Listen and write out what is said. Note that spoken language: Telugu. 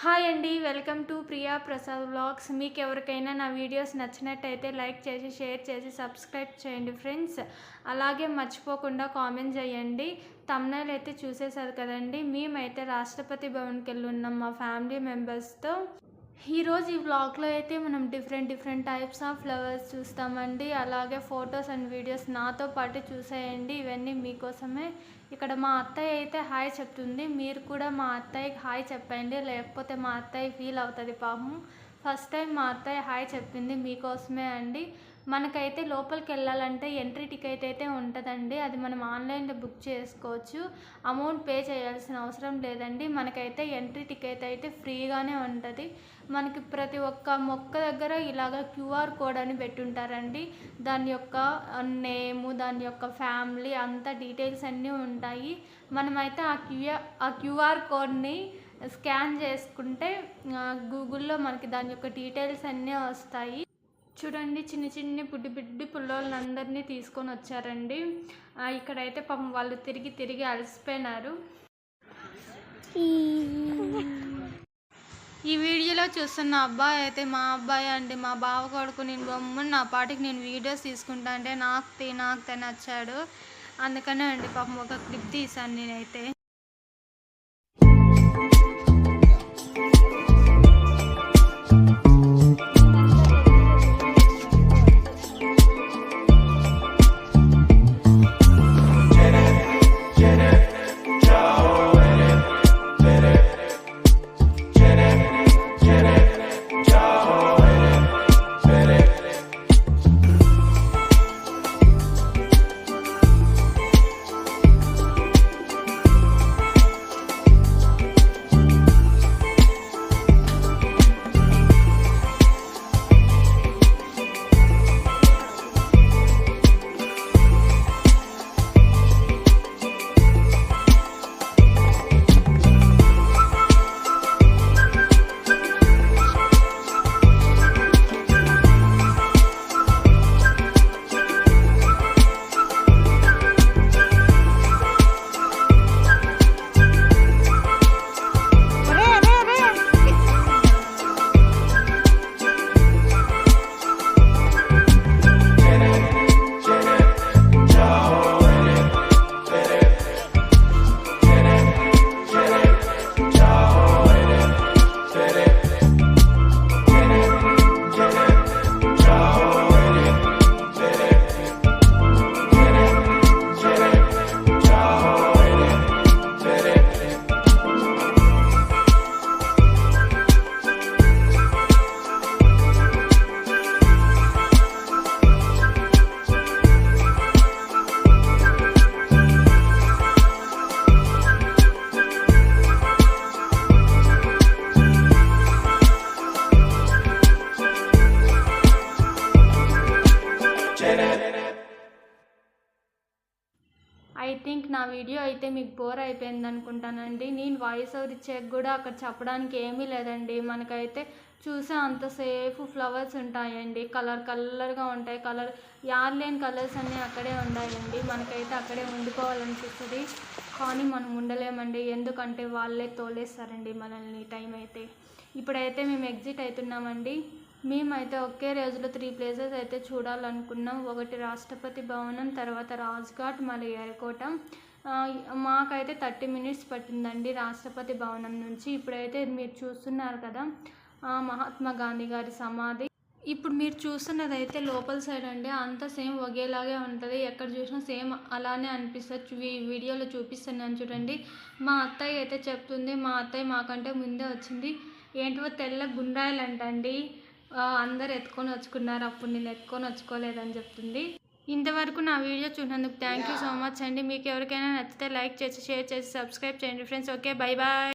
హాయ్ అండి, welcome to Priya Prasad vlogs. మీకు ఎవరికైనా నా వీడియోస్ నచ్చినట్టయితే లైక్ చేసి షేర్ చేసి సబ్స్క్రైబ్ చేయండి ఫ్రెండ్స్. అలాగే మర్చిపోకుండా కామెంట్ చేయండి. థంబ్నెయిల్ అయితే చూసేశారు కదండి. మేమైతే రాష్ట్రపతి భవన్కి వెళ్ళి ఉన్నాం మా ఫ్యామిలీ మెంబర్స్తో. ఈరోజు ఈ వ్లాగ్లో అయితే మనం డిఫరెంట్ టైప్స్ ఆఫ్ ఫ్లవర్స్ చూస్తామండి. అలాగే ఫొటోస్ అండ్ వీడియోస్ నాతో పాటు చూసేయండి. ఇవన్నీ మీకోసమే. ఇక్కడ మా అత్తయ్య అయితే హాయ్ చెప్తుంది. మీరు కూడా మా అత్తయ్యకి హాయ్ చెప్పండి, లేకపోతే మా అత్తయ్య ఫీల్ అవుతుంది పాపం. ఫస్ట్ టైం మా అత్తయ్య హాయ్ చెప్పింది మీకోసమే అండి. మనకైతే లోపలికి వెళ్ళాలంటే ఎంట్రీ టికెట్ అయితే ఉంటుందండి. అది మనం ఆన్లైన్లో బుక్ చేసుకోవచ్చు. అమౌంట్ పే చేయాల్సిన అవసరం లేదండి. మనకైతే ఎంట్రీ టికెట్ అయితే ఫ్రీగానే ఉంటుంది. మనకి ప్రతి ఒక్క మొక్క దగ్గర ఇలాగ క్యూఆర్ కోడ్ అని పెట్టుంటారండి. దాని యొక్క నేము, దాని యొక్క ఫ్యామిలీ అంతా డీటెయిల్స్ అన్నీ ఉంటాయి. మనమైతే ఆ క్యూఆర్ కోడ్ని స్కాన్ చేసుకుంటే గూగుల్లో మనకి దాని యొక్క డీటెయిల్స్ అన్నీ వస్తాయి. చూడండి, చిన్ని బుడ్డి పుల్లోళ్ళందరినీ తీసుకొని వచ్చారండి. ఇక్కడైతే పాపం వాళ్ళు తిరిగి అలసిపోయినారు. ఈ వీడియోలో చూస్తున్న అబ్బాయి అయితే మా అబ్బాయి అండి, మా బావ కొడుకు. నేను గమ్మున నా పాటికి నేను వీడియోస్ తీసుకుంటా అంటే నాకు నచ్చాడు. అందుకనే అండి పాపం ఒక క్లిప్ తీశాను నేనైతే. ఐ థింక్ నా వీడియో అయితే మీకు బోర్ అయిపోయింది అనుకుంటానండి. నేను వాయిస్ ఓవర్ ఇచ్చాక కూడా అక్కడ చెప్పడానికి ఏమీ లేదండి. మనకైతే చూసే అంతసేపు ఫ్లవర్స్ ఉంటాయండి, కలర్గా ఉంటాయి. యార్లేని కలర్స్ అన్నీ అక్కడే ఉన్నాయండి. మనకైతే అక్కడే ఉండిపోవాలనిపిస్తుంది, కానీ మనం ఉండలేమండి. ఎందుకంటే వాళ్ళే తోలేస్తారండి మనల్ని టైం అయితే. ఇప్పుడైతే మేము ఎగ్జిట్ అవుతున్నామండి. మేమైతే ఒకే రోజులో 3 ప్లేసెస్ అయితే చూడాలనుకున్నాం. ఒకటి రాష్ట్రపతి భవనం, తర్వాత రాజ్ఘాట్, మళ్ళీ ఎయిర్కోట. మాకైతే 30 మినిట్స్ పట్టిందండి రాష్ట్రపతి భవనం నుంచి. ఇప్పుడైతే మీరు చూస్తున్నారు కదా మహాత్మా గాంధీ గారి సమాధి. ఇప్పుడు మీరు చూస్తున్నది అయితే లోపల సైడ్ అండి. అంతా సేమ్ ఒకేలాగే ఉంటుంది. ఎక్కడ చూసినా సేమ్ అలానే అనిపిస్తుంది. వీడియోలో చూపిస్తున్నాను చూడండి. మా అత్తయ్య అయితే చెప్తుంది, మా అత్తయ్య మాకంటే ముందే వచ్చింది. ఏంటో తెల్ల గుండ్రాయిలు అంటండి, అందరు ఎత్తుకొని వచ్చుకున్నారు, అప్పుడు నేను ఎత్తుకొని వచ్చుకోలేదని చెప్తుంది. ఇంతవరకు నా వీడియో చూసినందుకు థ్యాంక్ యూ సో మచ్ అండి. మీకు ఎవరికైనా నచ్చితే లైక్ చేసి షేర్ చేసి సబ్స్క్రైబ్ చేయండి ఫ్రెండ్స్. Okay, bye bye.